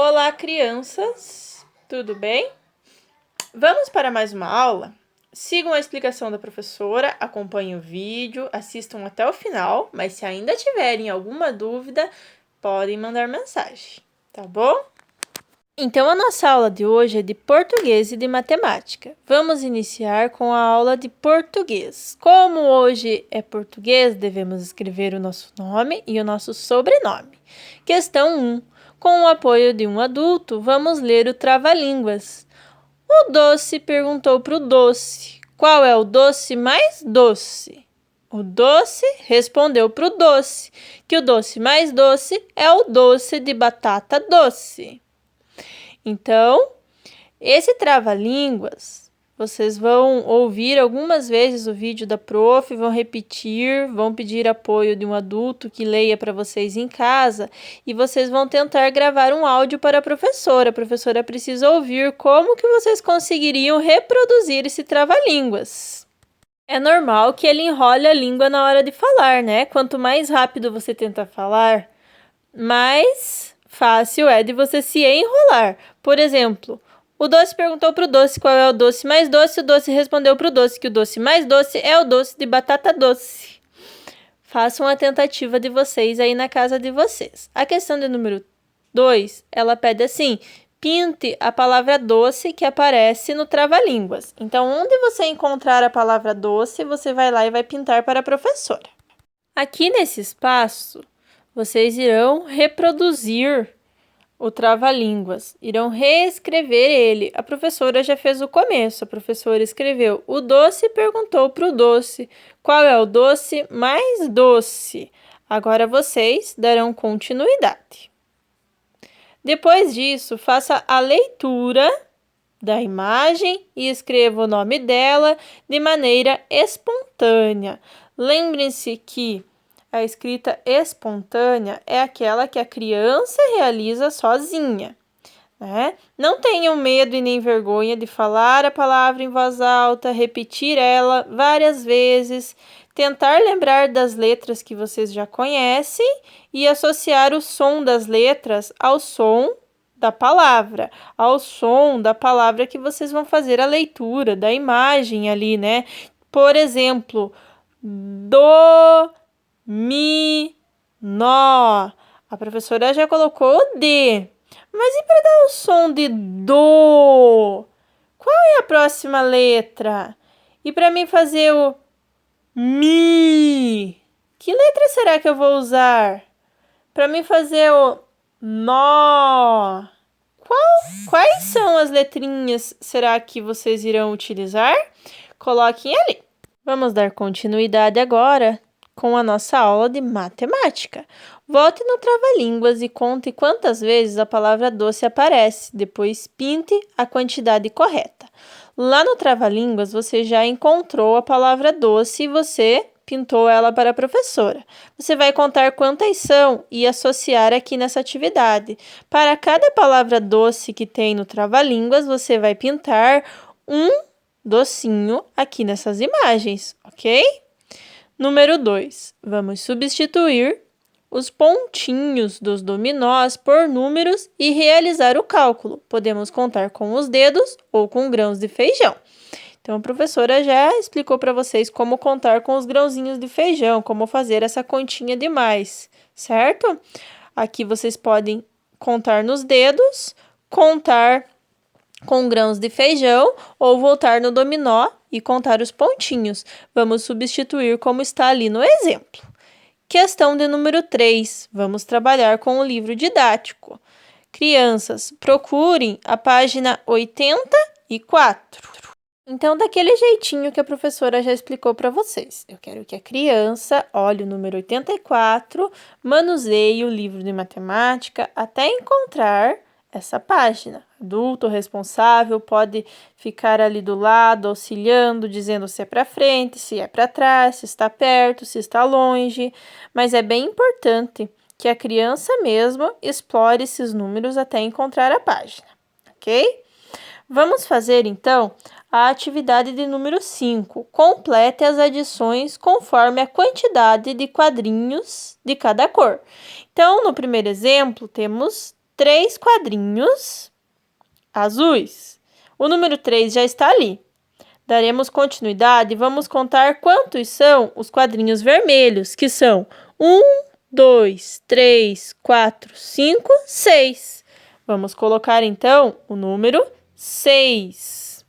Olá, crianças! Tudo bem? Vamos para mais uma aula? Sigam a explicação da professora, acompanhem o vídeo, assistam até o final, mas se ainda tiverem alguma dúvida, podem mandar mensagem, tá bom? Então, a nossa aula de hoje é de português e de matemática. Vamos iniciar com a aula de português. Como hoje é português, devemos escrever o nosso nome e o nosso sobrenome. Questão 1. Com o apoio de um adulto, vamos ler o trava-línguas. O doce perguntou para o doce: qual é o doce mais doce? O doce respondeu para o doce que o doce mais doce é o doce de batata doce. Então, esse trava-línguas, vocês vão ouvir algumas vezes o vídeo da prof, vão repetir, vão pedir apoio de um adulto que leia para vocês em casa e vocês vão tentar gravar um áudio para a professora. A professora precisa ouvir como que vocês conseguiriam reproduzir esse trava-línguas. É normal que ele enrole a língua na hora de falar, né? Quanto mais rápido você tenta falar, mais fácil é de você se enrolar. Por exemplo, o doce perguntou para o doce qual é o doce mais doce, o doce respondeu para o doce que o doce mais doce é o doce de batata doce. Façam a tentativa de vocês aí na casa de vocês. A questão de número 2, ela pede assim: pinte a palavra doce que aparece no trava-línguas. Então, onde você encontrar a palavra doce, você vai lá e vai pintar para a professora. Aqui nesse espaço, vocês irão reproduzir o trava-línguas, irão reescrever ele. A professora já fez o começo, a professora escreveu: o doce perguntou para o doce qual é o doce mais doce. Agora vocês darão continuidade. Depois disso, faça a leitura da imagem e escreva o nome dela de maneira espontânea. Lembrem-se que a escrita espontânea é aquela que a criança realiza sozinha, né? Não tenham medo e nem vergonha de falar a palavra em voz alta, repetir ela várias vezes, tentar lembrar das letras que vocês já conhecem e associar o som das letras ao som da palavra, ao som da palavra que vocês vão fazer a leitura, da imagem ali, né? Por exemplo, do, mi, nó. A professora já colocou o D. Mas e para dar o som de do? Qual é a próxima letra? E para mim fazer o mi? Que letra será que eu vou usar? Para mim fazer o nó. Quais são as letrinhas será que vocês irão utilizar? Coloquem ali. Vamos dar continuidade agora com a nossa aula de matemática. Volte no trava-línguas e conte quantas vezes a palavra doce aparece. Depois pinte a quantidade correta. Lá no trava-línguas você já encontrou a palavra doce e você pintou ela para a professora. Você vai contar quantas são e associar aqui nessa atividade. Para cada palavra doce que tem no trava-línguas, você vai pintar um docinho aqui nessas imagens, ok? Número 2. Vamos substituir os pontinhos dos dominós por números e realizar o cálculo. Podemos contar com os dedos ou com grãos de feijão. Então, a professora já explicou para vocês como contar com os grãozinhos de feijão, como fazer essa continha de mais, certo? Aqui vocês podem contar nos dedos, contar com grãos de feijão ou voltar no dominó e contar os pontinhos. Vamos substituir como está ali no exemplo. Questão de número 3. Vamos trabalhar com o livro didático. Crianças, procurem a página 84. Então, daquele jeitinho que a professora já explicou para vocês. Eu quero que a criança olhe o número 84, manuseie o livro de matemática até encontrar essa página. Adulto responsável pode ficar ali do lado, auxiliando, dizendo se é para frente, se é para trás, se está perto, se está longe. Mas é bem importante que a criança mesmo explore esses números até encontrar a página, ok? Vamos fazer, então, a atividade de número 5. Complete as adições conforme a quantidade de quadrinhos de cada cor. Então, no primeiro exemplo, temos 3 quadrinhos azuis. O número 3 já está ali. Daremos continuidade e vamos contar quantos são os quadrinhos vermelhos, que são 1, 2, 3, 4, 5, 6. Vamos colocar, então, o número 6.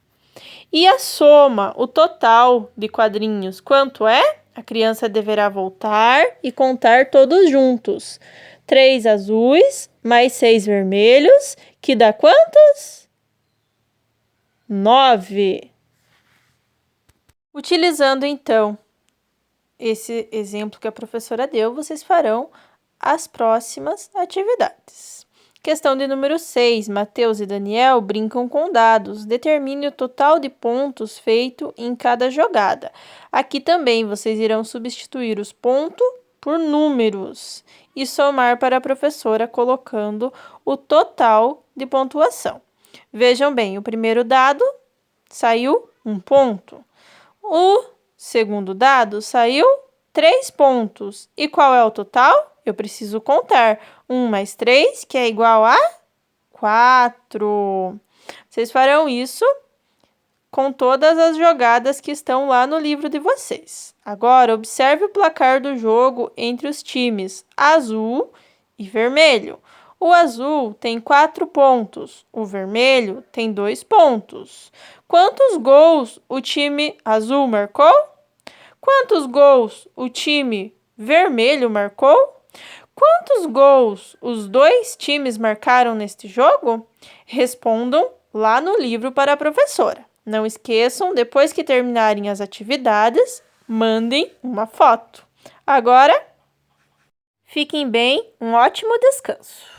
E a soma, o total de quadrinhos, quanto é? A criança deverá voltar e contar todos juntos. 3 azuis mais 6 vermelhos, que dá quantos? 9. Utilizando, então, esse exemplo que a professora deu, vocês farão as próximas atividades. Questão de número 6. Mateus e Daniel brincam com dados. Determine o total de pontos feito em cada jogada. Aqui também vocês irão substituir os pontos por números e somar para a professora colocando o total de pontuação. Vejam bem, o primeiro dado saiu 1 ponto. O segundo dado saiu 3 pontos. E qual é o total? Eu preciso contar. 1 mais 3, que é igual a 4. Vocês farão isso com todas as jogadas que estão lá no livro de vocês. Agora, observe o placar do jogo entre os times azul e vermelho. O azul tem 4 pontos, o vermelho tem 2 pontos. Quantos gols o time azul marcou? Quantos gols o time vermelho marcou? Quantos gols os dois times marcaram neste jogo? Respondam lá no livro para a professora. Não esqueçam, depois que terminarem as atividades, mandem uma foto. Agora, fiquem bem, um ótimo descanso.